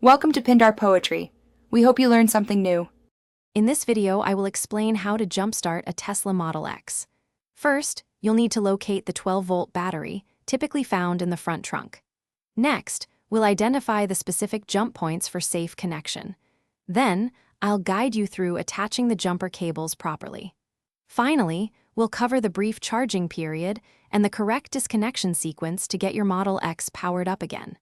Welcome to Pindar Poetry. We hope you learned something new. In this video, I will explain how to jumpstart a Tesla Model X. First, you'll need to locate the 12-volt battery, typically found in the front trunk. Next, we'll identify the specific jump points for safe connection. Then, I'll guide you through attaching the jumper cables properly. Finally, we'll cover the brief charging period and the correct disconnection sequence to get your Model X powered up again.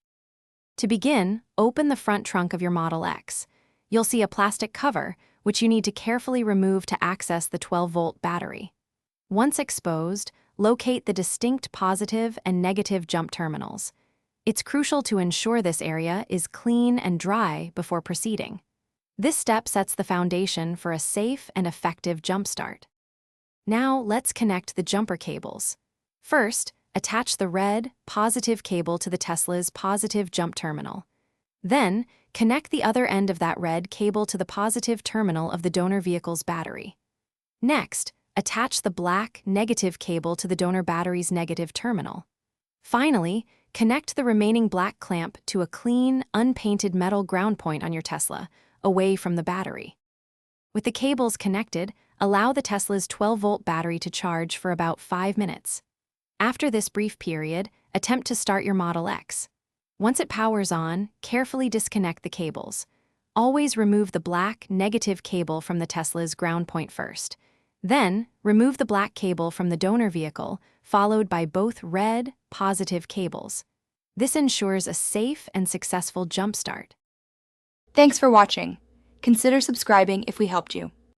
To begin, open the front trunk of your Model X. You'll see a plastic cover, which you need to carefully remove to access the 12-volt battery. Once exposed, locate the distinct positive and negative jump terminals. It's crucial to ensure this area is clean and dry before proceeding. This step sets the foundation for a safe and effective jump start. Now, let's connect the jumper cables. First, attach the red, positive cable to the Tesla's positive jump terminal. Then, connect the other end of that red cable to the positive terminal of the donor vehicle's battery. Next, attach the black, negative cable to the donor battery's negative terminal. Finally, connect the remaining black clamp to a clean, unpainted metal ground point on your Tesla, away from the battery. With the cables connected, allow the Tesla's 12-volt battery to charge for about 5 minutes. After this brief period, attempt to start your Model X. Once it powers on, carefully disconnect the cables. Always remove the black, negative cable from the Tesla's ground point first. Then, remove the black cable from the donor vehicle, followed by both red, positive cables. This ensures a safe and successful jump start. Thanks for watching. Consider subscribing if we helped you.